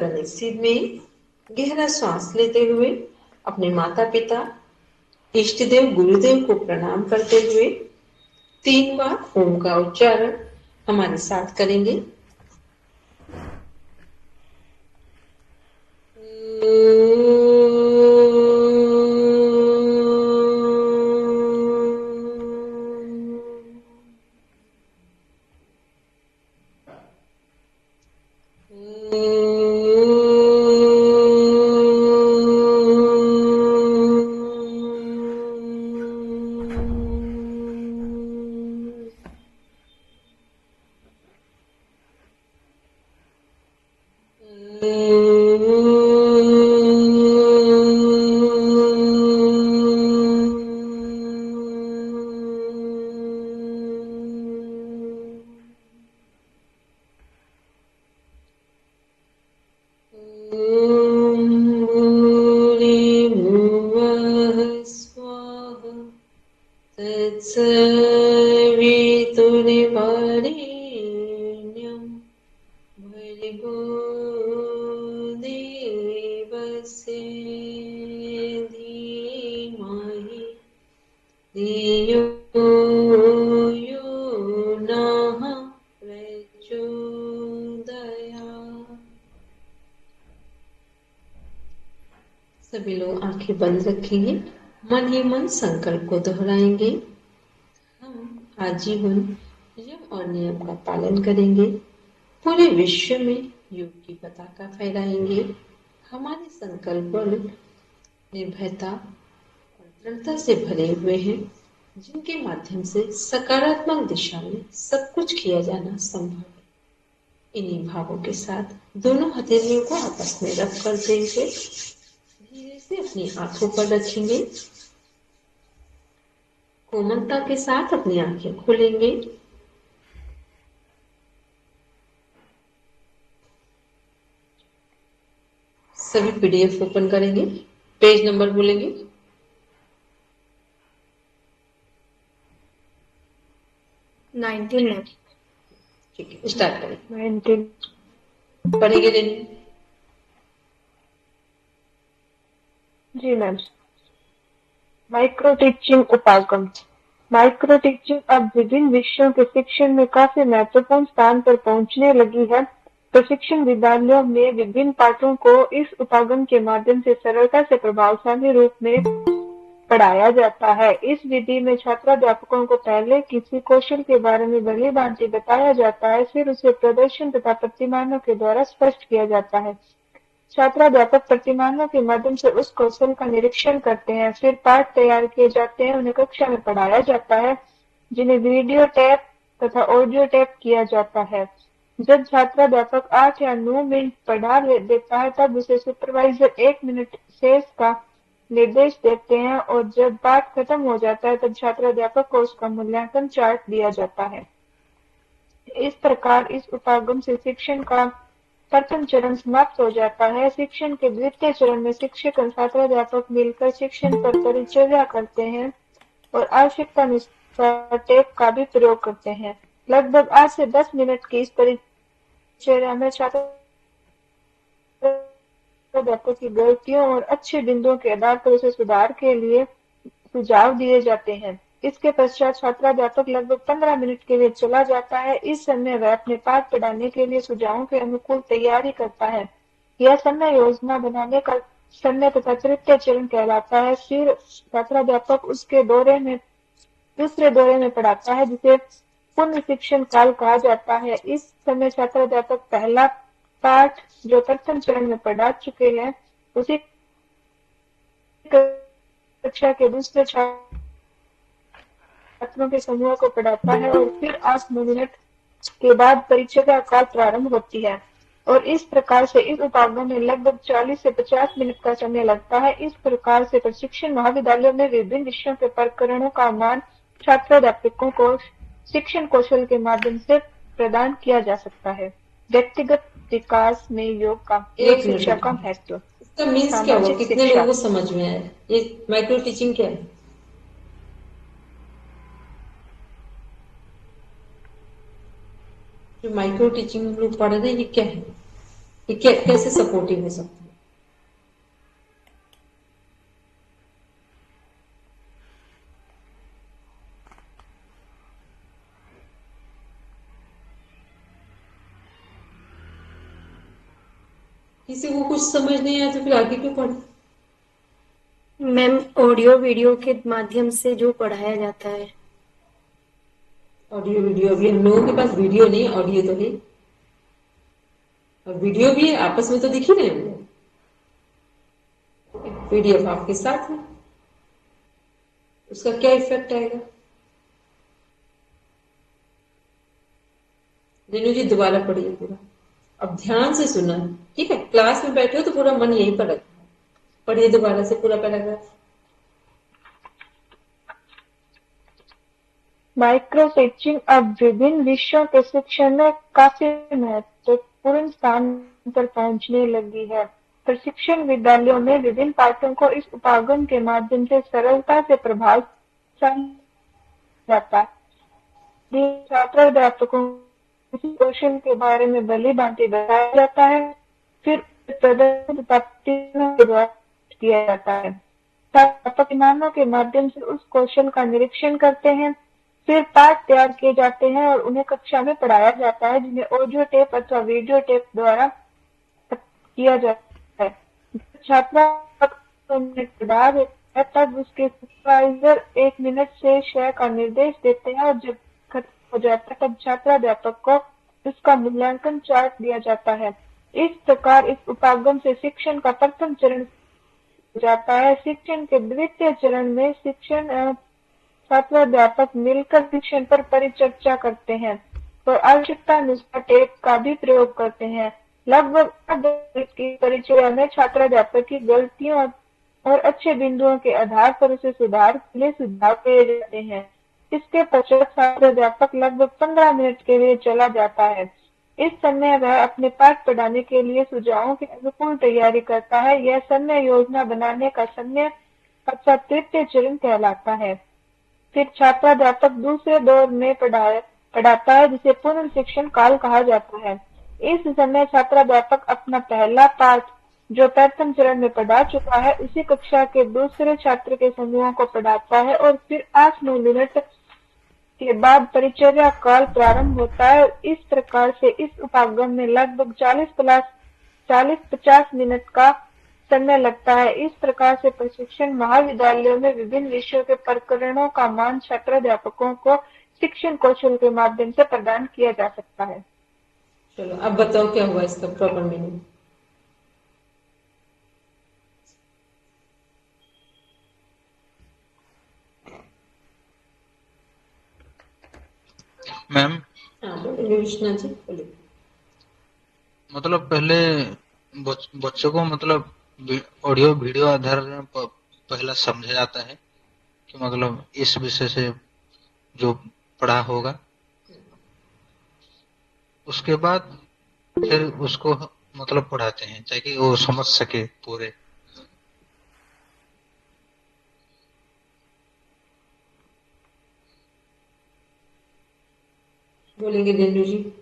निश्चित में गहरा श्वास लेते हुए अपने माता पिता, इष्ट देव, गुरुदेव को प्रणाम करते हुए 3 बार ओम का उच्चारण हमारे साथ करेंगे। सभी लोग आंखें बंद रखेंगे, मन ही मन संकल्प को दोहराएंगे। हम आजीवन यम और नियम का पालन करेंगे, पूरे विश्व में योग की पताका फहराएंगे। हमारे संकल्प निर्भयता और दृढ़ता से भरे हुए हैं, जिनके माध्यम से सकारात्मक दिशा में सब कुछ किया जाना संभव है। इन्हीं भावों के साथ दोनों हथेलियों को आपस में रब करते हुए धीरे से अपनी आंखों पर रखेंगे। कोमलता के साथ अपनी आंखें खोलेंगे। सभी पीडीएफ ओपन करेंगे, पेज नंबर बोलेंगे। ठीक है, स्टार्ट करें। 19 पढ़ेंगे नहीं? जी मैम। माइक्रो टीचिंग उपागम। माइक्रो टीचिंग अब विभिन्न विषयों के शिक्षण में काफी महत्वपूर्ण स्थान पर पहुंचने लगी है। प्रशिक्षण विद्यालयों में विभिन्न पाठों को इस उपागम के माध्यम से सरलता से प्रभावशाली रूप में पढ़ाया जाता है। इस विधि में छात्राध्यापकों को पहले किसी कौशल के बारे में भली भांति बताया जाता है, फिर उसे प्रदर्शन तथा प्रतिमानों के द्वारा स्पष्ट किया जाता है। छात्राध्यापक प्रतिमानों के माध्यम से उस कौशल का निरीक्षण करते हैं, फिर पाठ तैयार किए जाते हैं, उन्हें कक्षा में पढ़ाया जाता है, जिन्हें वीडियो टैप तथा ऑडियो टैप किया जाता है। जब छात्राध्यापक 8 या 9 मिनट पढ़ा देता है, तब उसे सुपरवाइजर 1 मिनट शेष का निर्देश देते हैं और जब पाठ खत्म हो जाता है, तब छात्राध्यापक को उसका मूल्यांकन चार्ट दिया जाता है। इस प्रकार इस उपागम से शिक्षण का प्रथम चरण समाप्त हो जाता है। शिक्षण के द्वितीय चरण में शिक्षक और छात्राध्यापक मिलकर शिक्षण पर परिचर्या करते हैं और आवश्यकता अनुसार टेप का भी प्रयोग करते हैं। लगभग 8 से 10 मिनट की इस परिचर्या में छात्राध्यापक की गलतियों और अच्छे बिंदुओं के आधार पर उसे सुधार के लिए सुझाव दिए जाते हैं। इसके पश्चात छात्राध्यापक लगभग 15 मिनट के लिए चला जाता है। इस समय वह अपने पाठ पढ़ाने के लिए सुझावों के अनुकूल तैयारी करता है। यह समय योजना बनाने का समय तथा तृतीय चरण कहलाता है। फिर छात्राध्यापक उसके दूसरे दौरे में पढ़ाता है, जिसे पुनः शिक्षण काल कहा जाता है। इस समय छात्राध्यापक पहला पाठ जो प्रथम चरण में पढ़ा चुके हैं, उसी कक्षा के दूसरे छात्रों के समूह को पढ़ाता है और फिर 8-9 मिनट के बाद परीक्षा काल प्रारंभ होती है और इस प्रकार से इस उपागम में लगभग 40 से 50 मिनट का समय लगता है। इस प्रकार से प्रशिक्षण महाविद्यालयों में विभिन्न विषयों के प्रकरणों का मान छात्राध्यापकों को शिक्षण कौशल के माध्यम से प्रदान किया जा सकता है। व्यक्तिगत विकास में योग शिक्षा का महत्व। इसका मीन्स क्या हुआ? कितने लोगों को समझ में आया? ये माइक्रो टीचिंग क्या है? जो माइक्रो टीचिंग हम लोग पढ़ रहे हैं, ये क्या है? ये कैसे सपोर्टिव हो सकता है। किसी को कुछ समझ नहीं आया तो फिर आगे क्यों पढ़े। मैम ऑडियो वीडियो के माध्यम से जो पढ़ाया जाता है। ऑडियो वीडियो, अभी हम लोगों के पास वीडियो नहीं, ऑडियो तो है, और वीडियो भी आपस में तो दिख ही रहे हैं, पीडीएफ आपके साथ है, उसका क्या इफेक्ट आएगा। रेनू जी दोबारा पढ़िए पूरा, अब ध्यान से सुना, ठीक है, क्लास में बैठे हो तो पूरा मन यहीं पर रखना। पढ़िए दोबारा से पूरा पैराग्राफ। माइक्रो टीचिंग अब विभिन्न विषयों के शिक्षण में काफी महत्वपूर्ण स्थान पर पहुंचने लगी है। प्रशिक्षण विद्यालयों में विभिन्न पाठों को इस उपागम के माध्यम से सरलता से प्रभावशाली जाता है। छात्र अध्यापकों को किसी कौशल के बारे में भली भांति बताया जाता है, फिर प्रदर्शन के द्वारा किया जाता है। अध्यापक इनामों के माध्यम से उस कौशल का निरीक्षण करते हैं, फिर पाठ तैयार किए जाते हैं और उन्हें कक्षा में पढ़ाया जाता है, जिन्हें ऑडियो टेप अथवा वीडियो टेप द्वारा किया जाता है। छात्र पढ़ा देता है तब उसके सुपरवाइजर 1 मिनट से 6 का निर्देश देते हैं, और जब खत्म हो जाता है तब छात्राध्यापक को उसका मूल्यांकन चार्ट दिया जाता है। इस प्रकार इस उपागम से शिक्षण का प्रथम चरण जाता है। शिक्षण के द्वितीय चरण में शिक्षण छात्राध्यापक मिलकर शिक्षण पर परिचर्चा करते हैं और आवश्यकता अनुसार टेप का भी प्रयोग करते हैं। लगभग की परिचर्या में छात्राध्यापक की गलतियों और अच्छे बिंदुओं के आधार पर उसे सुधार के लिए सुझाव दिए जाते हैं। इसके पश्चात छात्राध्यापक लगभग 15 मिनट के लिए चला जाता है। इस समय वह अपने पाठ पढ़ाने के लिए सुझावों के अनुकूल तैयारी करता है। यह समय योजना बनाने का समय अर्थात तृतीय चरण कहलाता है। फिर छात्राध्यापक दूसरे दौर में पढ़ाता है, जिसे पुनर्शिक्षण काल कहा जाता है। इस समय छात्राध्यापक अपना पहला पाठ जो प्रथम चरण में पढ़ा चुका है उसी कक्षा के दूसरे छात्र के समूहों को पढ़ाता है, और फिर 8-9 मिनट के बाद परिचर्या काल प्रारंभ होता है। इस प्रकार से इस उपागम में लगभग 40-50 मिनट का समय लगता है। इस प्रकार से प्रशिक्षण महाविद्यालयों में विभिन्न विषयों के प्रकरणों का मान छात्राध्यापकों को शिक्षण कौशल के माध्यम से प्रदान किया जा सकता है। चलो अब बताओ क्या हुआ इसका प्रॉपर मीनिंग। मैम हाँ बोलिए विष्णा जी बोलिए। मतलब पहले बच्चों को मतलब ऑडियो वीडियो आधार में पहला समझा जाता है कि मतलब इस विषय से जो पढ़ा होगा, उसके बाद फिर उसको मतलब पढ़ाते हैं ताकि वो समझ सके पूरे। बोलेंगे रेनू जी।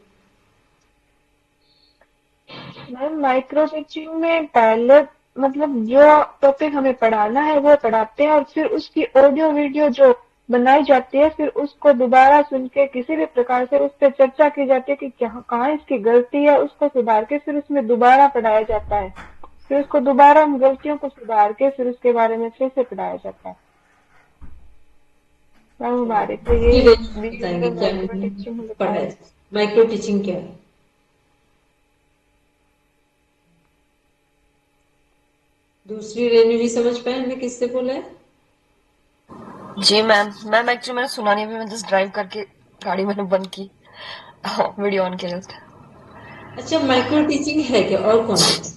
मैम माइक्रो टीचिंग में पहले मतलब जो टॉपिक हमें पढ़ाना है वो पढ़ाते हैं, और फिर उसकी ऑडियो वीडियो जो बनाई जाती है फिर उसको दोबारा सुन के किसी भी प्रकार से उस पर चर्चा की जाती है कि कहाँ इसकी गलती है, उसको सुधार के फिर उसमें दोबारा पढ़ाया जाता है। फिर उसको दोबारा उन गलतियों को सुधार के फिर उसके बारे में फिर से पढ़ाया जाता है। मैम हमारे तो ये बताएंगे क्या माइक्रो टीचिंग होता पढ़ाया है। माइक्रो टीचिंग क्या है। दूसरी रेनू जी समझ पाए हमने किससे बोला है। जी मैम एक्चुअली मैंने सुना नहीं, अभी मैं जस्ट ड्राइव करके गाड़ी मैंने बंद की, वीडियो ऑन किया जस्ट। अच्छा माइक्रो टीचिंग है क्या और कौन है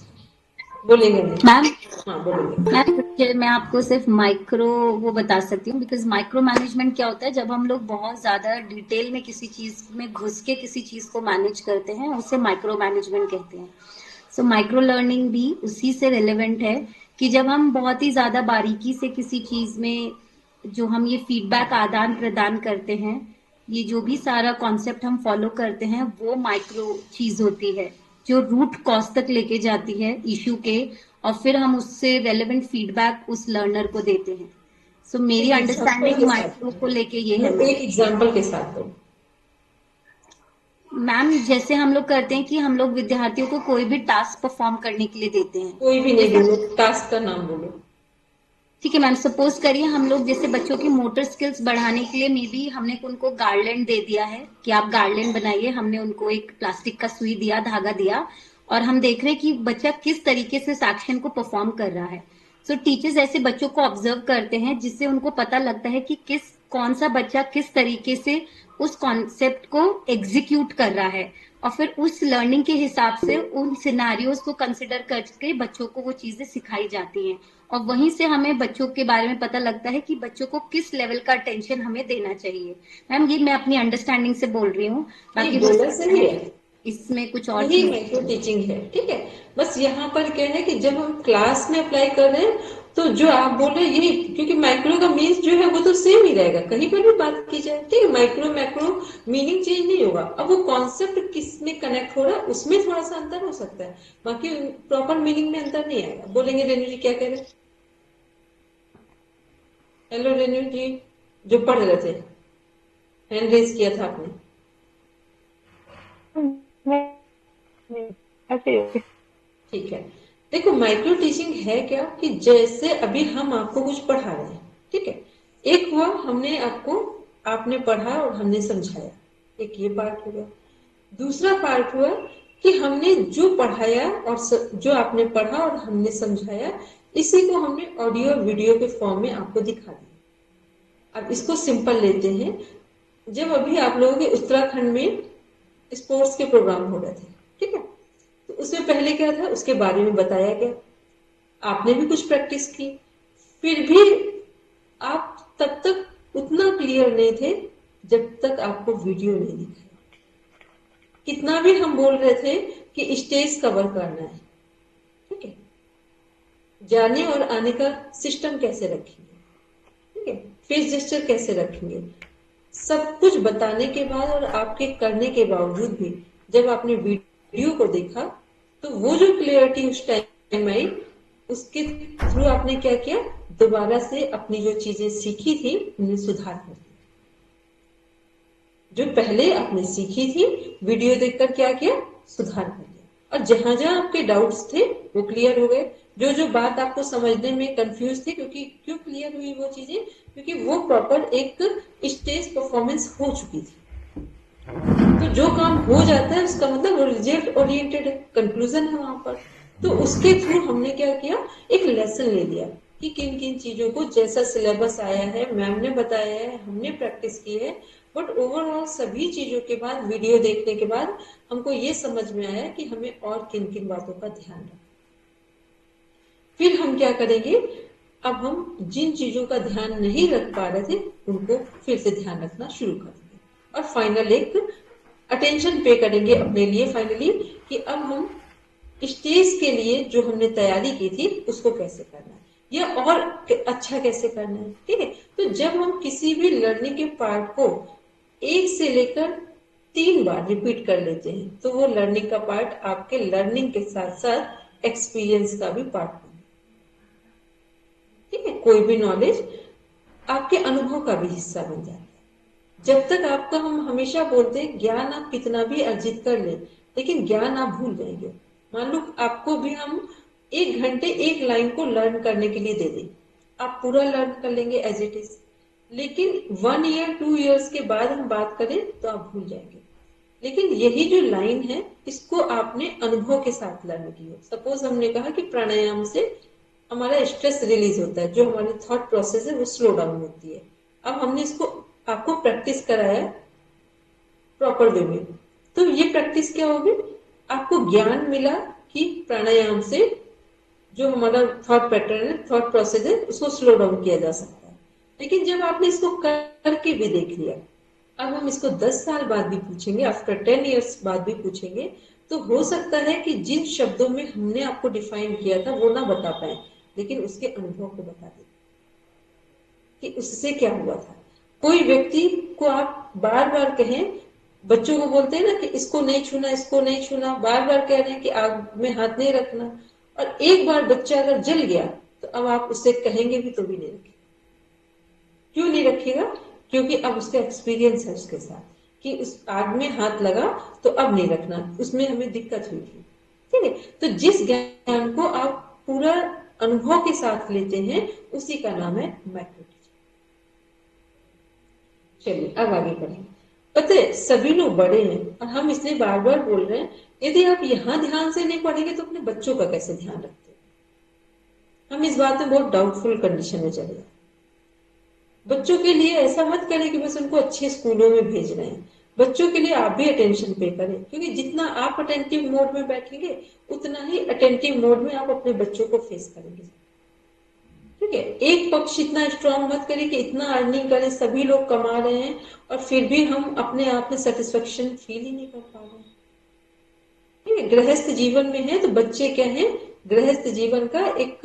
बोलेंगे मैम। हाँ बोलेंगे। मैम मैं आपको सिर्फ माइक्रो वो बता सकती हूँ, बिकॉज माइक्रो मैनेजमेंट क्या होता है, जब हम लोग बहुत ज्यादा डिटेल में किसी चीज में घुस के किसी चीज को मैनेज करते हैं उसे माइक्रो मैनेजमेंट कहते हैं। सो माइक्रो लर्निंग भी उसी से रिलेवेंट है कि जब हम बहुत ही ज्यादा बारीकी से किसी चीज में जो हम ये फीडबैक आदान प्रदान करते हैं, ये जो भी सारा कॉन्सेप्ट हम फॉलो करते हैं वो माइक्रो चीज होती है। जो रूट कॉज तक लेके जाती है इश्यू के, और फिर हम उससे रेलेवेंट फीडबैक उस लर्नर को देते हैं। सो मेरी एक एग्जाम्पल अंडरस्टैंडिंग के माइक्रो को लेके ये है साथ, मैम। एक एग्जाम्पल के साथ दो। मैम जैसे हम लोग करते हैं कि हम लोग विद्यार्थियों को कोई भी टास्क परफॉर्म करने के लिए देते हैं। कोई भी नहीं जैसे बोलो, टास्क का नाम बोलो। ठीक है मैम, सपोज करिए हम लोग जैसे बच्चों की मोटर स्किल्स बढ़ाने के लिए मे बी हमने उनको गार्लैंड दे दिया है कि आप गार्लैंड बनाइए। हमने उनको एक प्लास्टिक का सुई दिया, धागा दिया, और हम देख रहे हैं कि बच्चा किस तरीके से इस एक्शन को परफॉर्म कर रहा है। सो टीचर्स ऐसे बच्चों को ऑब्जर्व करते हैं जिससे उनको पता लगता है कि कौन सा बच्चा किस तरीके से उस कॉन्सेप्ट को एग्जीक्यूट कर रहा है, और फिर उस लर्निंग के हिसाब से उन सिनारियोज को कंसिडर करके बच्चों को वो चीजें सिखाई जाती हैं। और वहीं से हमें बच्चों के बारे में पता लगता है कि बच्चों को किस लेवल का अटेंशन हमें देना चाहिए। मैम ये मैं अपनी अंडरस्टैंडिंग से बोल रही हूँ, नहीं, बाकी हो बोला सकता सही है है, इसमें कुछ और यही चीज। माइक्रो टीचिंग है। ठीक है, बस यहाँ पर क्या है कि जब हम क्लास में अप्लाई कर रहे हैं तो जो आप बोल रहे हैं यही, क्योंकि माइक्रो का मीन्स जो है वो तो सेम ही रहेगा कहीं पर भी बात की जाए। ठीक है, माइक्रो मैक्रो मीनिंग चेंज नहीं होगा। अब वो कॉन्सेप्ट किस में कनेक्ट हो रहा है उसमें थोड़ा सा अंतर हो सकता है, बाकी प्रॉपर मीनिंग में अंतर नहीं आएगा। बोलेंगे रेनू जी, क्या कह रहे हैं? हेलो रेनू जी, जो पढ़ रहे थे, हैंड रेज किया था आपने। नहीं, ऐसे ही। ठीक है, देखो माइक्रो टीचिंग है क्या कि जैसे अभी हम आपको कुछ पढ़ा रहे हैं। ठीक है, एक हुआ हमने आपको, आपने पढ़ा और हमने समझाया, एक ये पार्ट हो गया। दूसरा पार्ट हुआ कि हमने जो पढ़ाया और जो आपने पढ़ा और हमने समझाया, इसी को हमने ऑडियो वीडियो के फॉर्म में आपको दिखा दिया। अब इसको सिंपल लेते हैं। जब अभी आप लोगों के उत्तराखंड में स्पोर्ट्स के प्रोग्राम हो रहे थे, ठीक है, तो उसमें पहले क्या था उसके बारे में बताया गया, आपने भी कुछ प्रैक्टिस की, फिर भी आप तब तक उतना क्लियर नहीं थे जब तक आपको वीडियो नहीं दिखाया। कितना भी हम बोल रहे थे कि स्टेज कवर करना है, ठीक है, जाने और आने का सिस्टम कैसे रखेंगे, ठीक है, फेस जेस्चर कैसे रखेंगे, सब कुछ बताने के बाद और आपके करने के बावजूद भी जब आपने वीडियो को देखा तो वो जो क्लियरिटी उस टाइम आई, उसके थ्रू आपने क्या किया, दोबारा से अपनी जो चीजें सीखी थी उन्हें सुधार कर दिया। जो पहले आपने सीखी थी वीडियो देखकर क्या किया, सुधार कर दिया, और जहां जहां आपके डाउट्स थे वो क्लियर हो गए। जो जो बात आपको समझने में कंफ्यूज थी, क्योंकि क्यों क्लियर हुई वो चीजें, क्योंकि वो प्रॉपर एक स्टेज परफॉर्मेंस हो चुकी थी। तो जो काम हो जाता है उसका मतलब वो रिजल्ट ओरिएंटेड है, कंक्लूजन है वहां पर। तो उसके थ्रू हमने क्या किया, एक लेसन ले लिया कि किन किन चीजों को, जैसा सिलेबस आया है, मैम ने बताया है, हमने प्रैक्टिस की है, बट ओवरऑल सभी चीजों के बाद वीडियो देखने के बाद हमको ये समझ में आया कि हमें और किन किन बातों का ध्यान रखना। फिर हम क्या करेंगे, अब हम जिन चीजों का ध्यान नहीं रख पा रहे थे उनको फिर से ध्यान रखना शुरू कर देंगे, और फाइनल एक अटेंशन पे करेंगे अपने लिए फाइनली कि अब हम स्टेज के लिए जो हमने तैयारी की थी उसको कैसे करना है या और अच्छा कैसे करना है। ठीक है, तो जब हम किसी भी लर्निंग के पार्ट को 1 से लेकर 3 बार रिपीट कर लेते हैं तो वो लर्निंग का पार्ट आपके लर्निंग के साथ साथ एक्सपीरियंस का भी पार्ट बने। ठीक है, कोई भी नॉलेज आपके अनुभव का भी हिस्सा बन जाता है। जब तक आपका, हम हमेशा बोलते हैं ज्ञान आप कितना भी अर्जित कर ले लेकिन ज्ञान आप भूल जाएंगे। मान लो आपको भी हम 1 घंटे एक लाइन को लर्न करने के लिए दे दें, आप पूरा लर्न कर लेंगे एज इट इज, लेकिन 1 ईयर 2 ईयर्स के बाद हम बात करें तो आप भूल जाएंगे। लेकिन यही जो लाइन है इसको आपने अनुभव के साथ लर्न की हो। सपोज हमने कहा कि प्राणायाम से हमारा स्ट्रेस रिलीज होता है, जो हमारी थॉट प्रोसेस है वो स्लो डाउन होती है। अब हमने इसको आपको प्रैक्टिस कराया प्रॉपर वे में, तो ये प्रैक्टिस क्या होगी, आपको ज्ञान मिला कि प्राणायाम से जो हमारा थॉट पैटर्न है, थॉट प्रोसेस है, उसको स्लो डाउन किया जा सकता है। लेकिन जब आपने इसको करके भी देख लिया, अब हम इसको 10 साल बाद भी पूछेंगे, आफ्टर 10 ईयर्स बाद भी पूछेंगे, तो हो सकता है कि जिन शब्दों में हमने आपको डिफाइन किया था वो ना बता पाए, लेकिन उसके अनुभव को बता दें कि उससे क्या हुआ था। कोई व्यक्ति को आप बार बार कहें बच्चों को बोलते हैं ना कि इसको नहीं छूना, इसको नहीं छूना, बार बार कह रहे हैं कि आग में हाथ नहीं रखना, और एक बार बच्चा अगर जल गया तो अब आप उससे कहेंगे भी तो भी नहीं रखेगा। क्यों नहीं रखेगा? क्योंकि अब उसका एक्सपीरियंस है उसके साथ कि उस आग में हाथ लगा तो अब नहीं रखना, उसमें हमें दिक्कत हुई थी। ठीक है, तो जिस ज्ञान को आप पूरा अनुभव के साथ लेते हैं उसी का नाम है माइक्रो टीचिंग। चलिए अब आगे बढ़ें। पता है सभी लोग बड़े हैं और हम इसलिए बार बार बोल रहे हैं, यदि आप यहाँ ध्यान से नहीं पढ़ेंगे तो अपने बच्चों का कैसे ध्यान रखते हैं? हम इस बात में बहुत डाउटफुल कंडीशन में चले जाते हैं। बच्चों के लिए ऐसा मत करें कि बस उनको अच्छे स्कूलों में भेज रहे हैं। बच्चों के लिए आप भी अटेंशन पे करें, क्योंकि जितना आप अटेंटिव मोड में बैठेंगे उतना ही अटेंटिव मोड में आप अपने बच्चों को फेस करेंगे। ठीक है, एक पक्ष इतना स्ट्रांग मत करें कि इतना अर्निंग करें, सभी लोग कमा रहे हैं और फिर भी हम अपने आप में सेटिस्फेक्शन फील ही नहीं कर पा रहे हैं। ठीक है, गृहस्थ जीवन में है तो बच्चे क्या है, गृहस्थ जीवन का एक,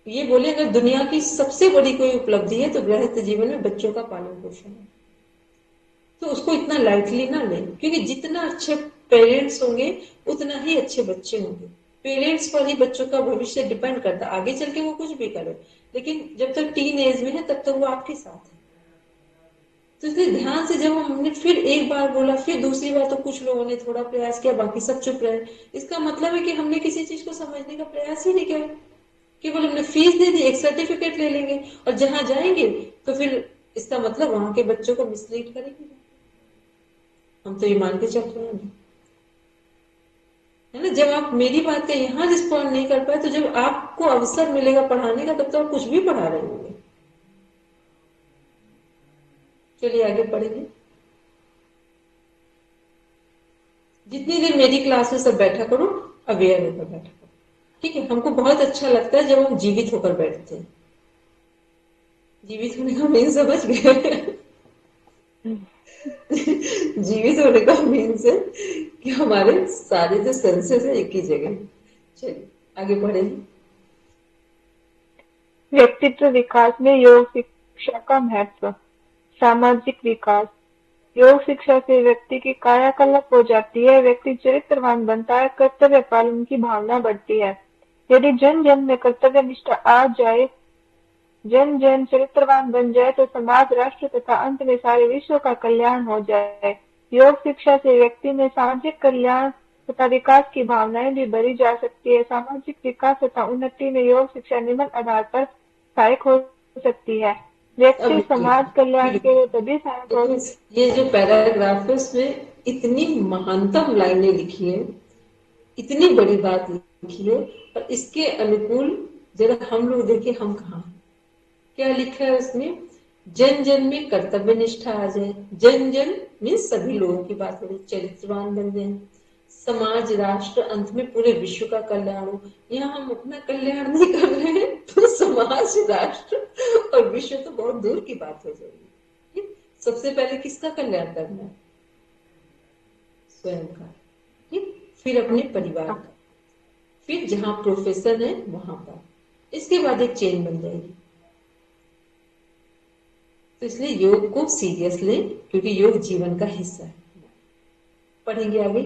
ये बोले अगर दुनिया की सबसे बड़ी कोई उपलब्धि है तो गृहस्थ जीवन में बच्चों का पालन पोषण है। तो उसको इतना लाइटली ना लें, क्योंकि जितना अच्छे पेरेंट्स होंगे उतना ही अच्छे बच्चे होंगे। पेरेंट्स पर ही बच्चों का भविष्य डिपेंड करता है, आगे चल के वो कुछ भी करे, लेकिन जब तक टीन एज में है तब तक वो आपके साथ है। तो इसलिए ध्यान से, जब हमने फिर एक बार बोला, फिर दूसरी बार तो कुछ लोगों ने थोड़ा प्रयास किया, बाकी सब चुप रहे, इसका मतलब है कि हमने किसी चीज को समझने का प्रयास ही नहीं किया, केवल हमने फीस दे दी, एक सर्टिफिकेट ले लेंगे और जहां जाएंगे तो फिर इसका मतलब वहां के बच्चों को मिसलीड करेंगे। हम तो ये मान के चल रहे हैं, है ना। जब आप मेरी बात का यहाँ रिस्पॉन्ड नहीं कर पाए तो जब आपको अवसर मिलेगा पढ़ाने का तब तो आप कुछ भी पढ़ा रहे होंगे। चलिए आगे पढ़ेंगे। जितनी देर मेरी क्लास में सब बैठा करो, अवेयर होकर बैठा करो। ठीक है, हमको बहुत अच्छा लगता है जब हम जीवित होकर बैठते हैं। जीवित होने का मीन समझ गए? जीवित होने का मीन्स है कि हमारे सारे जो सेंसेस है एक ही जगह। चलिए आगे बढ़े। व्यक्तित्व विकास में योग शिक्षा का महत्व। सामाजिक विकास। योग शिक्षा से व्यक्ति की कायाकल्प हो जाती है, व्यक्ति चरित्रवान बनता है, कर्तव्य पालन की भावना बढ़ती है। यदि जन जन में कर्तव्य निष्ठा आ जाए, जन जन चरित्रवान बन जाए तो समाज, राष्ट्र तथा अंत में सारे विश्व का कल्याण हो जाए। योग शिक्षा से व्यक्ति में सामाजिक कल्याण तथा विकास की भावनाएं भी भरी जा सकती है। सामाजिक विकास तथा उन्नति में योग शिक्षा निम्न आधार पर सहायक हो सकती है। व्यक्ति समाज कल्याण के लिए तभी सहायक हो। ये जो पैराग्राफ है उसमें इतनी महानतम लाइनें लिखी है, इतनी बड़ी बात लिखी है, और इसके अनुकूल जरा हम लोग देखें हम कहाँ हैं। क्या लिखा है उसमें? जन जन में कर्तव्य निष्ठा आ जाए। जन जन मीन सभी लोगों की बात हो रही, चरित्रवान बन जाए। समाज, राष्ट्र, अंत में पूरे विश्व का कल्याण हो। यहाँ हम अपना कल्याण नहीं कर रहे हैं तो समाज, राष्ट्र और विश्व तो बहुत दूर की बात हो जाएगी। सबसे पहले किसका कल्याण करना है? स्वयं का, फिर अपने परिवार का, फिर जहां प्रोफेशन है वहां पर, इसके बाद एक चेन बन जाएगी। तो इसलिए योग को सीरियस लें, क्योंकि योग जीवन का हिस्सा है। पढ़ेंगे आगे।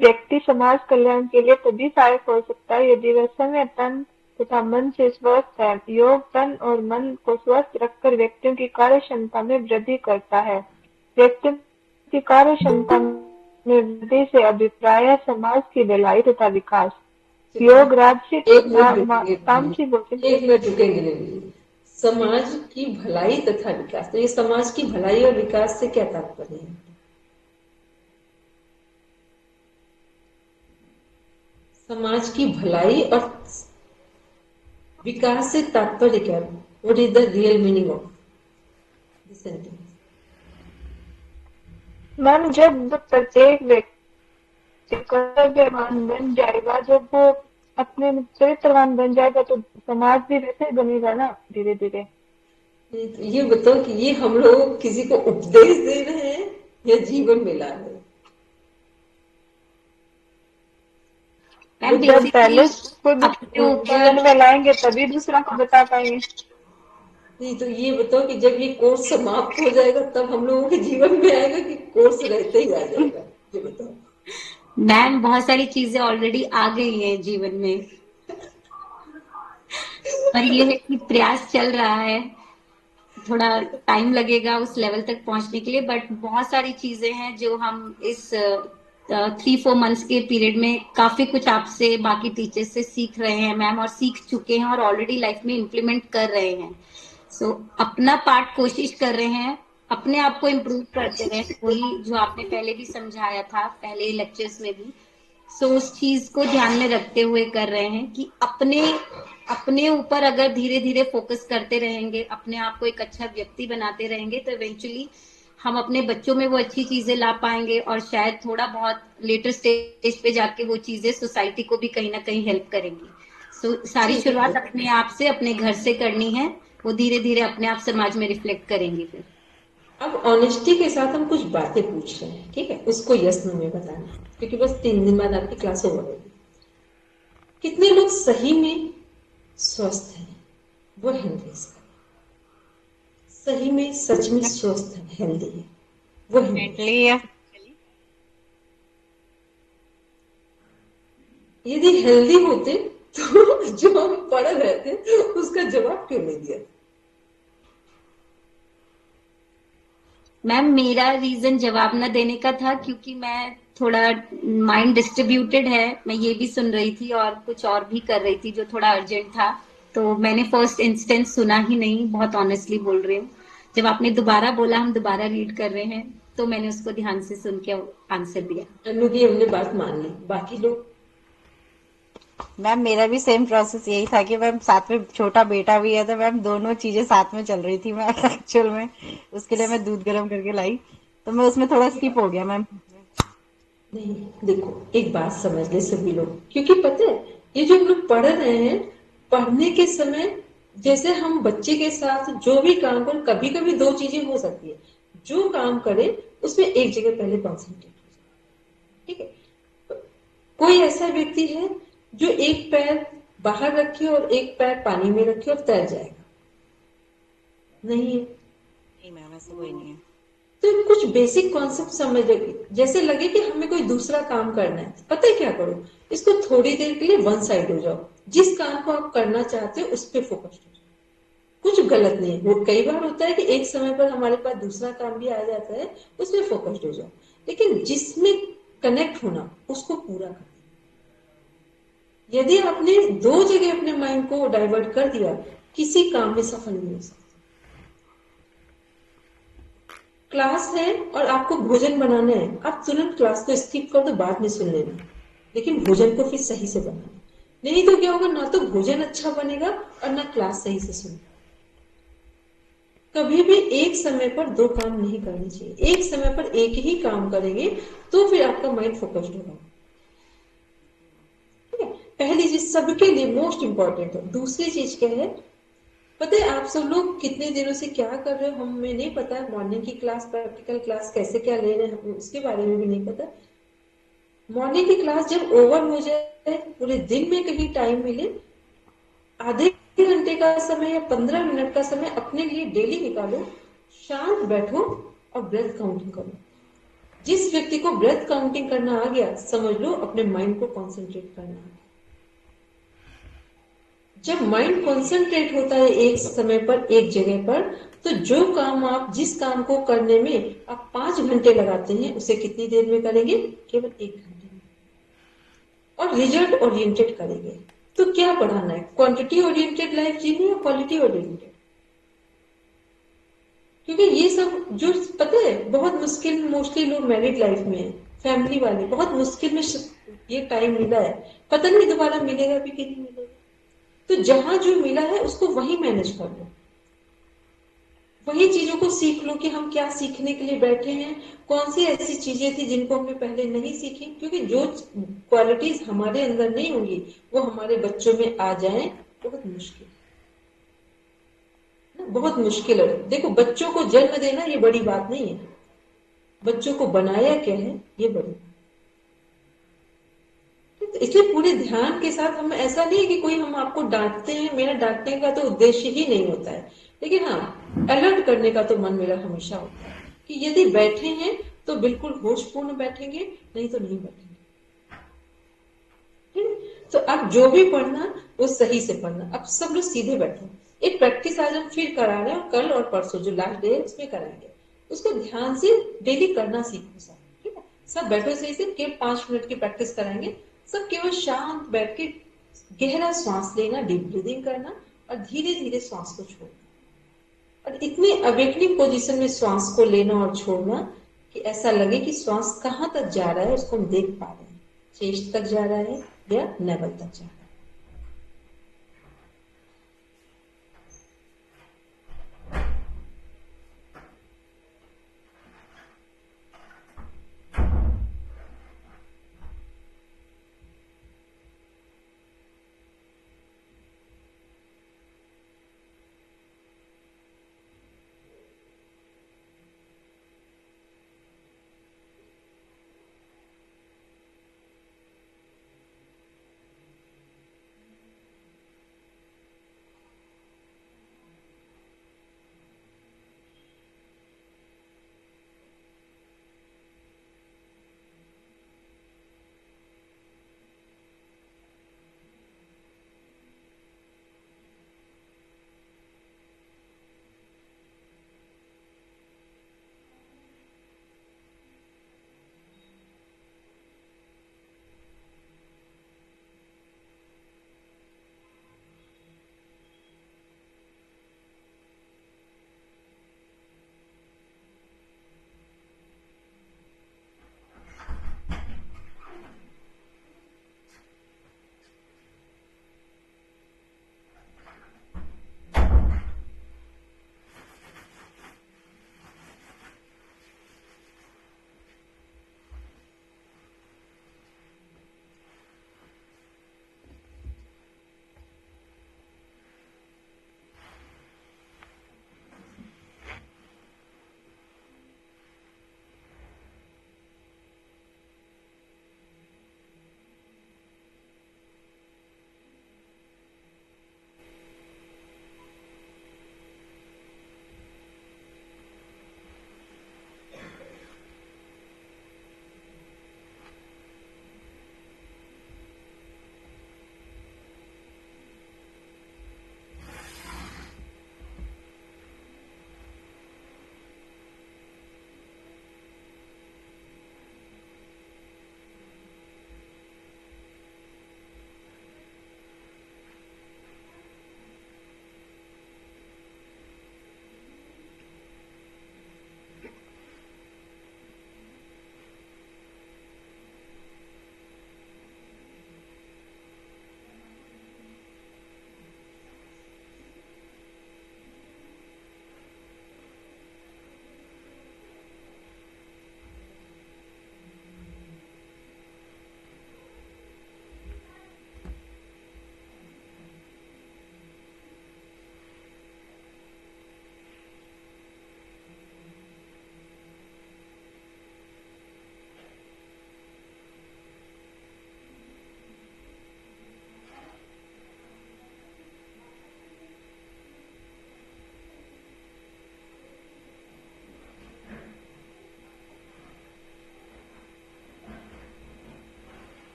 व्यक्ति समाज कल्याण के लिए तभी सहायक हो सकता है यदि वह समय, तन तथा मन से स्वस्थ है। योग तन और मन को स्वस्थ रखकर व्यक्तियों की कार्य क्षमता में वृद्धि करता है। व्यक्तियों की कार्य क्षमता में वृद्धि से अभिप्राय समाज की भलाई तथा विकास। योग राजसिक तामसिक एक मिनट रुकेंगे। समाज की भलाई तथा विकास, तो ये समाज की भलाई और विकास से क्या तात्पर्य है? समाज की भलाई और विकास से तात्पर्य क्या है? What is the real meaning of this sentence? Ma'am, जब प्रत्येक व्यक्ति कर्तव्यवान बन जाएगा, जब वो अपने चरित्रवान बन जाएगा तो समाज भी वैसे ही बनेगा ना धीरे धीरे। ये बताओ कि ये हम लोग किसी को उपदेश दे रहे हैं या जीवन में ला रहे हैं? जब पहले खुद जीवन में लाएंगे तभी दूसरा को बता पाएंगे। नहीं तो ये बताओ कि जब ये कोर्स समाप्त हो जाएगा तब हम लोगों के जीवन में आएगा कि कोर्स रहते ही आ जाएगा, ये बताओ। मैम बहुत सारी चीजें ऑलरेडी आ गई हैं जीवन में, पर ये है कि प्रयास चल रहा है, थोड़ा टाइम लगेगा उस लेवल तक पहुंचने के लिए, बट बहुत सारी चीजें हैं जो हम इस 3-4 मंथ्स के पीरियड में काफी कुछ आपसे बाकी टीचर्स से सीख रहे हैं मैम, और सीख चुके हैं और ऑलरेडी लाइफ में इम्प्लीमेंट कर रहे हैं। सो अपना पार्ट कोशिश कर रहे हैं, अपने आप को इम्प्रूव करते रहे, वही जो आपने पहले भी समझाया था पहले लेक्चर्स में भी। सो उस चीज को ध्यान में रखते हुए कर रहे हैं कि अपने अपने ऊपर अगर धीरे धीरे फोकस करते रहेंगे, अपने आप को एक अच्छा व्यक्ति बनाते रहेंगे, तो इवेंचुअली हम अपने बच्चों में वो अच्छी चीजें ला पाएंगे, और शायद थोड़ा बहुत लेटर स्टेज पे जाके वो चीजें सोसाइटी को भी कहीं ना कहीं हेल्प करेंगी। सो सारी ठीक शुरुआत है, अपने आप से, अपने घर से करनी है, वो धीरे धीरे अपने आप समाज में रिफ्लेक्ट करेंगी फिर। अब ऑनेस्टी के साथ हम कुछ बातें पूछ रहे हैं, ठीक है, उसको यस नो में बताना है, क्योंकि बस 3 दिन बाद आपकी क्लास ओवर होगी। कितने लोग सही में स्वस्थ हैं? वो हैंड रेज करें। सही में सच में स्वस्थ है, हेल्दी है, वो हैंड रेज मेंटली या करें। यदि हेल्दी होते तो जो हम पढ़ रहे थे उसका जवाब क्यों नहीं दिया? मैम मेरा रीजन जवाब न देने का था क्योंकि मैं थोड़ा माइंड डिस्ट्रीब्यूटेड है, मैं ये भी सुन रही थी और कुछ और भी कर रही थी जो थोड़ा अर्जेंट था, तो मैंने फर्स्ट इंस्टेंस सुना ही नहीं, बहुत ऑनेस्टली बोल रही हूँ। जब आपने दोबारा बोला हम दोबारा रीड कर रहे हैं, तो मैंने उसको ध्यान से सुन के आंसर दिया। अनु की हमने बात मान ली, बाकी लोग? मैम मेरा भी सेम प्रोसेस यही था कि मैम साथ में छोटा बेटा भी है, तो मैम दोनों चीजें साथ में चल रही थी मैम एक्चुअल में। उसके लिए मैं दूध गर्म करके लाई, तो मैं उसमें थोड़ा स्किप हो गया मैम। नहीं, देखो एक बात समझ ले सभी लोग, क्योंकि पता है ये जो हम लोग पढ़ रहे हैं, पढ़ने के समय जैसे हम बच्चे के साथ जो भी काम करें, कभी कभी दो चीजें हो सकती है, जो काम करें उसमें एक जगह पहले कॉन्सेंट्रेट हो जाए, ठीक है। कोई ऐसा व्यक्ति है जो एक पैर बाहर रखे और एक पैर पानी में रखे और तैर जाएगा? नहीं है। नहीं मैम ऐसा कोई नहीं है। तो कुछ बेसिक कॉन्सेप्ट समझ लगे, जैसे लगे कि हमें कोई दूसरा काम करना है, पता है क्या करो, इसको थोड़ी देर के लिए वन साइड हो जाओ, जिस काम को आप करना चाहते हो उस पर फोकस हो जाओ। कुछ गलत नहीं है, वो कई बार होता है कि एक समय पर हमारे पास दूसरा काम भी आ जाता है, उसमें फोकस्ड हो जाओ, लेकिन जिसमें कनेक्ट होना उसको पूरा कर। यदि आपने दो जगह अपने माइंड को डाइवर्ट कर दिया, किसी काम में सफल नहीं हो सकता। क्लास है और आपको भोजन बनाना है, आप तुरंत क्लास को स्किप कर दो, बाद में सुन लेना, लेकिन भोजन को फिर सही से बनाना, नहीं तो क्या होगा, ना तो भोजन अच्छा बनेगा और ना क्लास सही से सुन। कभी भी एक समय पर दो काम नहीं करने चाहिए, एक समय पर एक ही काम करेंगे तो फिर आपका माइंड फोकस्ड होगा। पहली चीज सबके लिए मोस्ट इंपॉर्टेंट है। दूसरी चीज क्या है, पता है आप सब लोग कितने दिनों से क्या कर रहे हो हमें नहीं पता, मॉर्निंग की क्लास प्रैक्टिकल क्लास कैसे क्या ले रहे हैं उसके बारे में भी नहीं पता। मॉर्निंग की क्लास जब ओवर हो जाए, पूरे दिन में कहीं टाइम मिले, आधे घंटे का समय या 15 मिनट का समय अपने लिए डेली निकालो, शांत बैठो और ब्रेथ काउंटिंग करो। जिस व्यक्ति को ब्रेथ काउंटिंग करना आ गया, समझ लो अपने माइंड को कॉन्सेंट्रेट करना आ गया। जब माइंड कॉन्सेंट्रेट होता है एक समय पर एक जगह पर, तो जो काम आप जिस काम को करने में आप 5 घंटे लगाते हैं, उसे कितनी देर में करेंगे? केवल 1 घंटे में। और रिजल्ट ओरिएंटेड करेंगे। तो क्या पढ़ाना है, क्वांटिटी ओरिएंटेड लाइफ जीनी या क्वालिटी ओरिएंटेड? क्योंकि ये सब जो पता है बहुत मुश्किल, मोस्टली लोग मैरिड लाइफ में है, फैमिली वाले बहुत मुश्किल में ये टाइम मिला है, पता नहीं दोबारा मिलेगा भी कि नहीं मिलेगा। तो जहां जो मिला है उसको वही मैनेज कर लो, वही चीजों को सीख लो कि हम क्या सीखने के लिए बैठे हैं, कौन सी ऐसी चीजें थी जिनको हमने पहले नहीं सीखी, क्योंकि जो क्वालिटीज हमारे अंदर नहीं होंगी वो हमारे बच्चों में आ जाएं, बहुत मुश्किल, बहुत मुश्किल है। देखो बच्चों को जन्म देना ये बड़ी बात नहीं है, बच्चों को बनाया क्या है ये बड़ी बात। इसलिए पूरे ध्यान के साथ, हम ऐसा नहीं है कि कोई हम आपको डांटते हैं, मेरा डांटने का तो उद्देश्य ही नहीं होता है, लेकिन हाँ, अलर्ट करने का तो मन मेरा हमेशा होता है कि यदि बैठे हैं तो बिल्कुल होशपूर्ण बैठेंगे, नहीं तो नहीं बैठेंगे। तो अब जो भी पढ़ना वो सही से पढ़ना। अब सब लोग सीधे बैठो। एक प्रैक्टिस आज हम फिर करा रहे हैं, कल और परसों जो लास्ट डे है उसमें कराएंगे। उसको ध्यान से डेली करना सीखो सब, ठीक है? सब बैठो सही से, केवल 5 मिनट की प्रैक्टिस कराएंगे। सब केवल शांत बैठ के गहरा श्वास लेना, डीप ब्रीदिंग करना और धीरे धीरे श्वास को छोड़ना, और इतनी अवेकनिंग पोजीशन में श्वास को लेना और छोड़ना कि ऐसा लगे कि श्वास कहाँ तक जा रहा है उसको हम देख पा रहे हैं। चेस्ट तक जा रहा है या नेवल तक जा रहा है।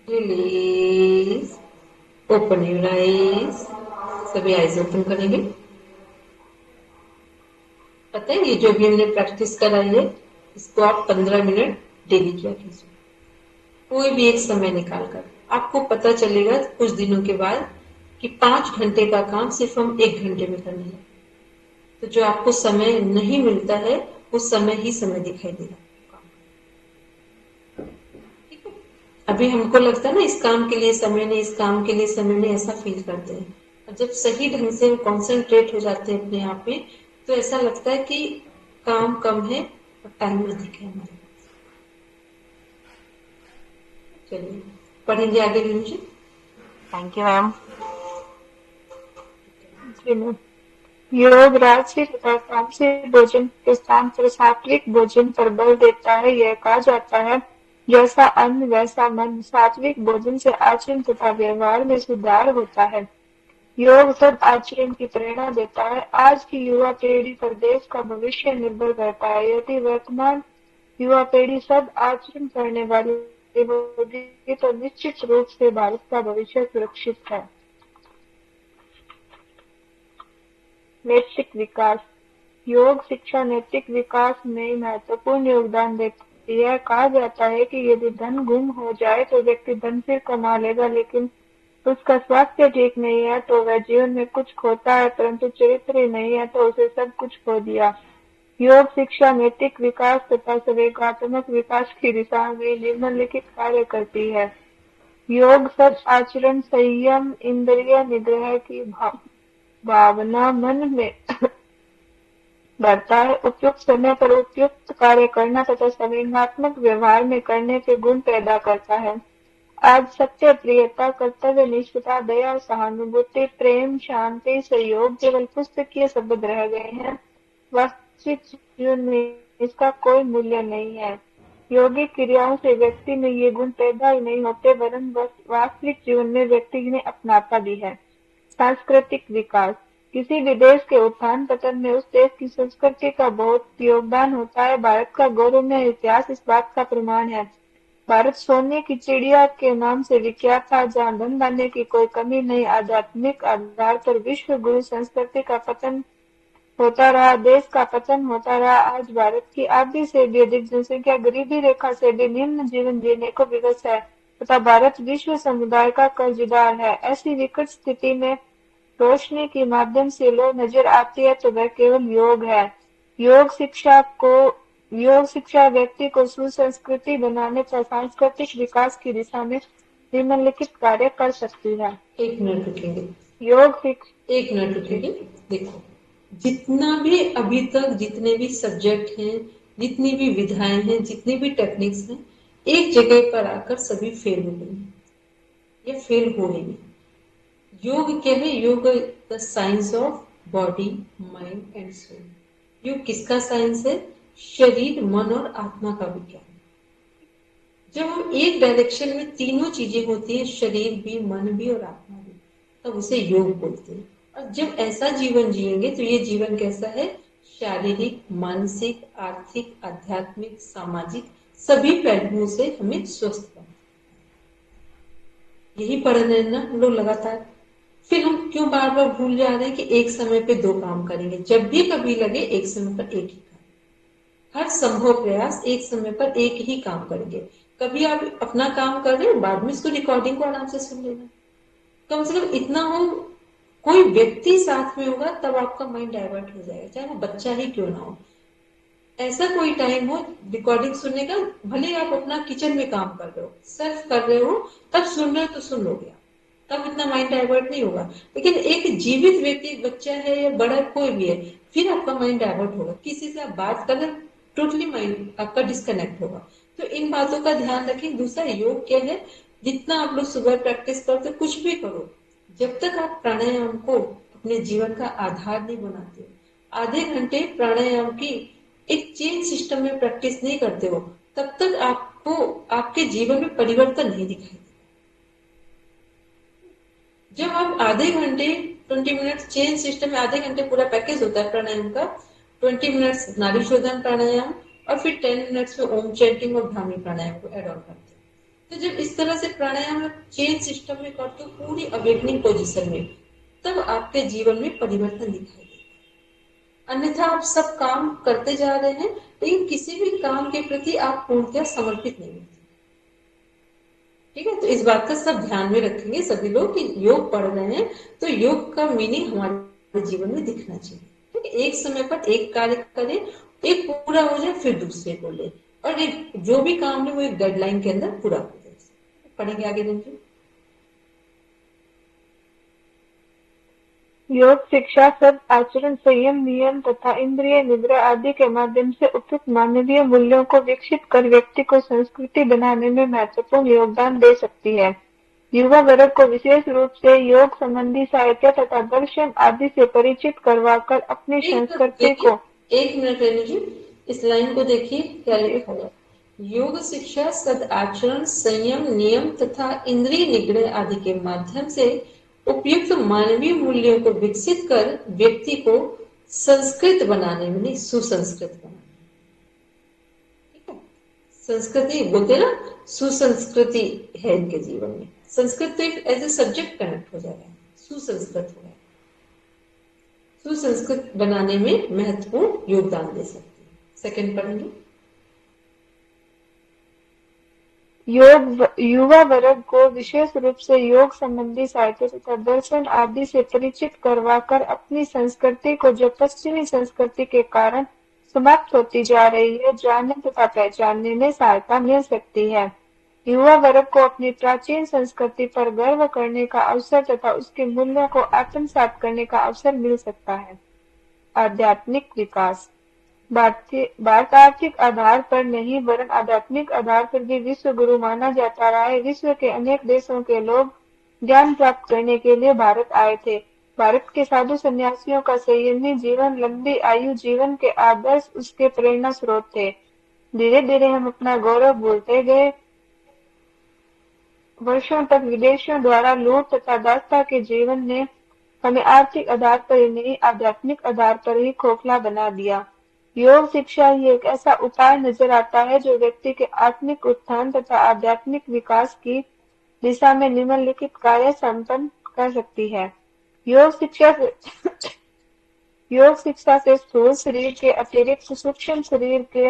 Release, open your eyes. सभी आईज ओपन करेंगे। पता है ये जो भी हमने प्रैक्टिस कराई है इसको आप 15 मिनट डेली किया कीजिए, कोई भी एक समय निकाल कर। आपको पता चलेगा कुछ दिनों के बाद कि 5 घंटे का काम सिर्फ हम 1 घंटे में करने लगे। तो जो आपको समय नहीं मिलता है वो समय ही समय दिखाई देगा। ठीक है? अभी हमको लगता है ना इस काम के लिए समय नहीं, इस काम के लिए समय नहीं, ऐसा फील करते हैं। जब सही ढंग से कॉन्सेंट्रेट हो जाते हैं अपने आप में, तो ऐसा लगता है कि काम कम है और टाइम अधिक है हमारे पास। चलिए पढ़ेंगे आगे नीचे। Thank you ma'am. जी मैम। योग राजसी तथा तामसी भोजन के स्थान पर सात्विक भोजन पर बल देता है। यह कहा जाता है, जैसा अन्न वैसा मन। सात्विक भोजन से आचरण तथा व्यवहार में सुधार होता है। योग सब आचरण की प्रेरणा देता है। आज की युवा पीढ़ी पर देश का भविष्य निर्भर करता है। यदि वर्तमान युवा पीढ़ी सब आचरण करने वाली होगी तो निश्चित रूप से भारत का भविष्य सुरक्षित है। नैतिक विकास। योग शिक्षा नैतिक विकास में महत्वपूर्ण योगदान देती है। कहा जाता है कि यदि धन गुम हो जाए तो व्यक्ति धन फिर कमा लेगा, लेकिन उसका स्वास्थ्य ठीक नहीं है तो वह जीवन में कुछ खोता है, परंतु चरित्र ही नहीं है तो उसे सब कुछ खो दिया। योग शिक्षा नैतिक विकास तथा संवेगात्मक विकास की दिशा में निम्नलिखित कार्य करती है। योग सद आचरण, संयम, इंद्रिय निग्रह की भावना मन में बढ़ता है। उपयुक्त समय पर उपयुक्त कार्य करना तथा संवेगात्मक व्यवहार में करने के गुण पैदा करता है। आज सत्य, प्रियता, कर्तव्य निष्ठता, दया, सहानुभूति, प्रेम, शांति, सहयोग केवल पुस्तकीय शब्द रह गए हैं। वास्तविक जीवन में इसका कोई मूल्य नहीं है। योगिक क्रियाओं से व्यक्ति में ये गुण पैदा ही नहीं होते, वरन वास्तविक जीवन में व्यक्ति ने अपनाता भी है। सांस्कृतिक विकास। किसी भी देश के उत्थान पतन में उस देश की संस्कृति का बहुत योगदान होता है। भारत का गौरवमय इतिहास इस बात का प्रमाण है। भारत सोने की चिड़िया के नाम से विख्यात था, जहाँ धन धान्य की कोई कमी नहीं। आध्यात्मिक आधार पर विश्व गुरु संस्कृति का पतन होता रहा, देश का पतन होता रहा। आज भारत की आधी से भी अधिक जनसंख्या गरीबी रेखा से भी निम्न जीवन जीने को विवश है तथा भारत विश्व समुदाय का कर्जदार है। ऐसी विकट स्थिति में रोशनी के माध्यम से लो नजर आती है तो वह केवल योग है। योग शिक्षा व्यक्ति को सुसंस्कृति बनाने तथा सांस्कृतिक विकास की दिशा में निम्नलिखित कार्य कर सकती है। एक मिनट रुकेंगे। योग एक मिनट रुकेंगे। देखो, जितना भी अभी तक जितने भी सब्जेक्ट हैं, जितनी भी विधाएं हैं, जितनी भी टेक्निक्स हैं, एक जगह पर आकर सभी फेल हो गई या फेल हो रही है। योग क्या है? योग the science of body, mind and soul. योग किसका साइंस है? शरीर, मन और आत्मा का विज्ञान। जब हम एक डायरेक्शन में तीनों चीजें होती है, शरीर भी, मन भी और आत्मा भी, तब उसे योग बोलते हैं। और जब ऐसा जीवन जिएंगे तो ये जीवन कैसा है? शारीरिक, मानसिक, आर्थिक, आध्यात्मिक, सामाजिक सभी पहलुओं से हमें स्वस्थ बनाए। यही पढ़ रहे हैं ना हम लोग लगातार। फिर हम क्यों बार बार भूल जा रहे हैं कि एक समय पे दो काम करेंगे? जब भी कभी लगे एक समय पर एक ही काम। हर संभव प्रयास एक समय पर एक ही काम करेंगे। कभी आप अपना काम कर रहे हो, बाद में इसको रिकॉर्डिंग को आराम से सुन लेना। कम से कम इतना हो, कोई व्यक्ति साथ में होगा तब आपका माइंड डाइवर्ट हो जाएगा, चाहे वो बच्चा ही क्यों ना हो। ऐसा कोई टाइम हो रिकॉर्डिंग सुनने का, भले आप अपना किचन में काम कर रहे हो, सर्व कर रहे हो, तब सुन रहे हो तो सुन लोगे, तब इतना माइंड डाइवर्ट नहीं होगा। लेकिन एक जीवित व्यक्ति, बच्चा है या बड़ा कोई भी है, फिर आपका माइंड डाइवर्ट होगा। किसी से आप बात कर रहे, टोटली माइंड आपका डिस्कनेक्ट होगा। तो इन बातों का ध्यान रखें। दूसरा, योग क्या है? जितना आप लोग सुबह प्रैक्टिस करते, कुछ भी करो, जब तक आप प्राणायाम को अपने जीवन का आधार नहीं बनाते हो, आधे घंटे प्राणायाम की एक चेन सिस्टम में प्रैक्टिस नहीं करते हो, तब तक आपको आपके जीवन में परिवर्तन नहीं दिखाई देगा। जब आप आधे घंटे 20 मिनट चेन सिस्टम में, आधे घंटे पूरा पैकेज होता है प्राणायाम का, 20 मिनट्स नाड़ी शोधन प्राणायाम और फिर 10 मिनट्स में ओम चैंटिंग और भ्रामरी प्राणायाम को एड ऑन करते हैं। तो जब इस तरह से प्राणायाम चेन सिस्टम में करते हो, पूरी अवेकनिंग पोजीशन में, तब आपके जीवन में परिवर्तन दिखाई देगा। अन्यथा आप सब काम करते जा रहे हैं, लेकिन किसी भी काम के प्रति आप पूर्णतः समर्पित नहीं होते। ठीक है, तो इस बात का सब ध्यान में रखेंगे सभी लोग कि योग पढ़ रहे हैं तो योग का मीनिंग हमारे जीवन में दिखना चाहिए। ठीक है, एक समय पर एक कार्य करें, एक पूरा हो जाए फिर दूसरे को ले, और एक जो भी काम है वो एक डेडलाइन के अंदर पूरा हो जाए। पढ़ेंगे आगे दिन। योग शिक्षा सब आचरण, संयम, नियम तथा इंद्रिय निग्रह आदि के माध्यम से उपयुक्त मानवीय मूल्यों को विकसित कर व्यक्ति को संस्कृति बनाने में महत्वपूर्ण योगदान दे सकती है। युवा वर्ग को विशेष रूप से योग संबंधी साहित्य तथा दर्शन आदि से परिचित करवाकर अपनी एक मिनट संस्कृति देखिए, को एक मिनट रेणु जी, इस लाइन को देखिए क्या लिखा हुआ है। योग शिक्षा सद आचरण, संयम, नियम तथा इंद्रिय निग्रह आदि के माध्यम से उपयुक्त मानवीय मूल्यों को विकसित कर व्यक्ति को संस्कृत बनाने में, नहीं सुसंस्कृत बनाने, ठीक है। संस्कृति बोलते हैं ना, सुसंस्कृति है इनके जीवन में। संस्कृत तो एक एज ए सब्जेक्ट कनेक्ट हो जाएगा, सुसंस्कृत हो जाएगा, सुसंस्कृत बनाने में महत्वपूर्ण योगदान दे सकती है। सेकंड पढ़ेंगे। युवा वर्ग को विशेष रूप से योग संबंधी साहित्य तथा दर्शन आदि से परिचित करवाकर अपनी संस्कृति को, जो पश्चिमी संस्कृति के कारण समाप्त होती जा रही है, जानने तथा पहचानने में सहायता मिल सकती है। युवा वर्ग को अपनी प्राचीन संस्कृति पर गर्व करने का अवसर तथा उसके मूल्यों को आत्मसात करने का अवसर मिल सकता है। आध्यात्मिक विकास। भारत आर्थिक आधार पर नहीं वरन आध्यात्मिक आधार पर भी विश्व गुरु माना जाता रहा है। विश्व के अनेक देशों के लोग ज्ञान प्राप्त करने के लिए भारत आए थे। भारत के साधु सन्यासियों का संयमी जीवन, लंबी आयु, जीवन के आदर्श उसके प्रेरणा स्रोत थे। धीरे धीरे हम अपना गौरव भूलते गए। वर्षों तक विदेशियों द्वारा लूट तथा दासता के जीवन ने हमें आर्थिक आधार पर ही नहीं, आध्यात्मिक आधार पर ही खोखला बना दिया। योग शिक्षा ही एक ऐसा उपाय नजर आता है जो व्यक्ति के आत्मिक उत्थान तथा आध्यात्मिक विकास की दिशा में निम्नलिखित कार्य संपन्न कर सकती है। योग शिक्षा से स्थूल शरीर के अतिरिक्त सूक्ष्म शरीर के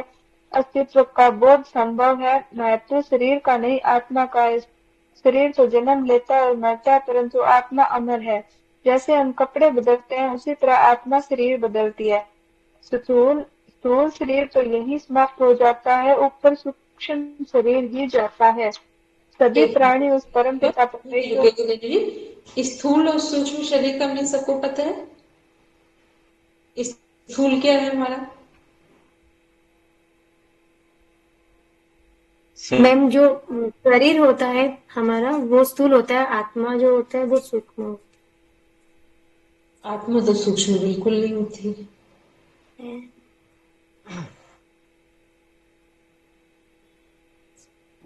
अस्तित्व का बोध संभव है। महत्व शरीर का नहीं, आत्मा का है। शरीर तो जन्म लेता है और मरता है, परंतु आत्मा अमर है। जैसे हम कपड़े बदलते हैं, उसी तरह आत्मा शरीर बदलती है। स्थूल शरीर तो यही समाप्त हो जाता है, ऊपर सूक्ष्म शरीर ही जाता है। सभी प्राणी उस परम पिता परमेश्वर। स्थूल और सूक्ष्म शरीर का मीन सबको पता है। स्थूल क्या है हमारा? मैम जो शरीर होता है हमारा वो स्थूल होता है, आत्मा जो होता है वो सूक्ष्म होता आत्मा तो सूक्ष्म बिल्कुल नहीं होती है।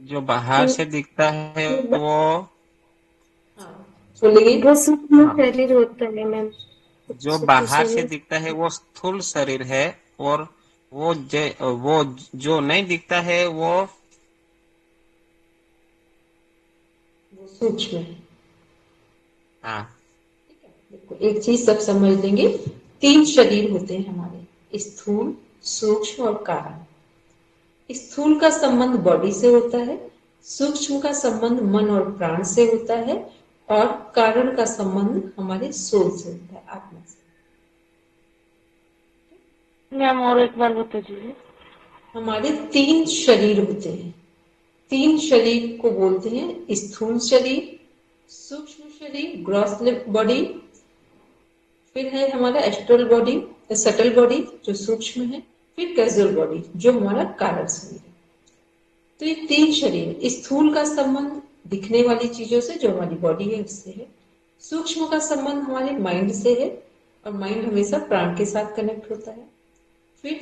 जो बाहर से दिखता है वो बोलिए। वो सूक्ष्म हाँ, शरीर होता है मैम। जो सूक्ष्म बाहर से शरीर दिखता है वो स्थूल शरीर है, और वो जो नहीं दिखता है वो सूक्ष्म है। हाँ। देखो एक चीज सब समझ लेंगे, 3 शरीर होते हैं हमारे, स्थूल, सूक्ष्म और कारण। स्थूल का संबंध बॉडी से होता है, सूक्ष्म का संबंध मन और प्राण से होता है, और कारण का संबंध हमारे सोल से होता है, आत्मा से। मैम और एक बार बता दीजिए। हमारे 3 शरीर होते हैं। 3 शरीर को बोलते हैं स्थूल शरीर, सूक्ष्म शरीर ग्रॉस बॉडी, फिर है हमारा एस्ट्रल बॉडी, सटल बॉडी जो सूक्ष्म है, फिर कैजुअल बॉडी जो हमारा कारण शरीर है। तो ये 3 शरीर, स्थूल का संबंध दिखने वाली चीजों से जो हमारी बॉडी है उससे है, सूक्ष्म का संबंध हमारे माइंड से है और माइंड हमेशा प्राण के साथ कनेक्ट होता है, फिर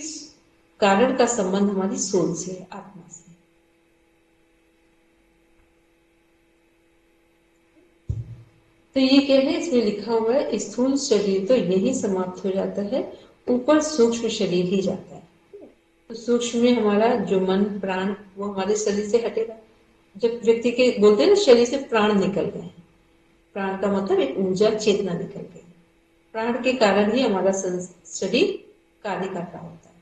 कारण का संबंध हमारी सोल से है, आत्मा से। तो ये क्या है, इसमें लिखा हुआ है स्थूल शरीर तो यही समाप्त हो जाता है, ऊपर सूक्ष्म शरीर ही जाता है। तो सूक्ष्म में हमारा जो मन प्राण वो हमारे शरीर से हटेगा। जब व्यक्ति के बोलते हैं ना शरीर से प्राण निकल गए, प्राण का मतलब एक ऊर्जा चेतना निकल गई। प्राण के कारण ही हमारा शरीर कार्य कर रहा होता है।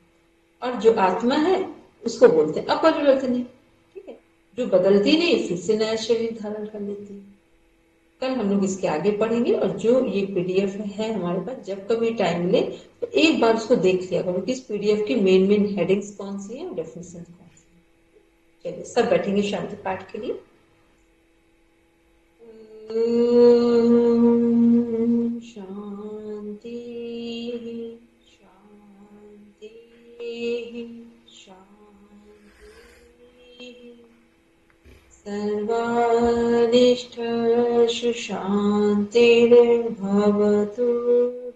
और जो आत्मा है उसको बोलते हैं अपरिवर्तनीय, ठीक है, जो बदलती नहीं, फिर से नया शरीर धारण कर लेती है। कल हम लोग इसके आगे पढ़ेंगे, और जो ये पीडीएफ है हमारे पास, जब कभी टाइम मिले तो एक बार उसको देख लिया करो कि इस पीडीएफ की मेन हेडिंग्स कौन सी है और डेफिनेशन कौन सी है। चलिए सब बैठेंगे शांति पाठ के लिए। शांति। सर्वानिष्टसु शान्तिर्भवतु।